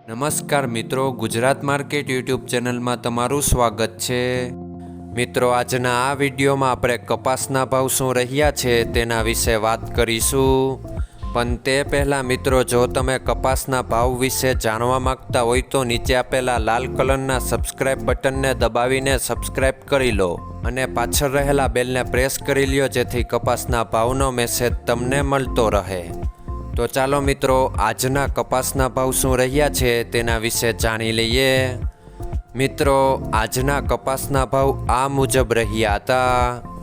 નમસ્કાર મિત્રો, Gujarat market YouTube ચેનલમાં તમારું સ્વાગત છે। મિત્રો, આજના આ વિડીયોમાં આપણે કપાસના ભાવ શું રહ્યા છે તેના વિશે વાત કરીશું। પણ તે પહેલાં મિત્રો, જો તમે કપાસના ભાવ વિશે જાણવા માંગતા હોય તો નીચે આપેલા લાલ કલરના સબસ્ક્રાઇબ બટનને દબાવીને સબસ્ક્રાઇબ કરી લો અને પાછળ રહેલા બેલને પ્રેસ કરી લ્યો, જેથી કપાસના ભાવનો મેસેજ તમને મળતો રહે। તો ચાલો મિત્રો, આજના કપાસના ભાવ શું રહ્યા છે તેના વિશે જાણી લઈએ। મિત્રો, આજના કપાસના ભાવ આ મુજબ રહ્યા હતા।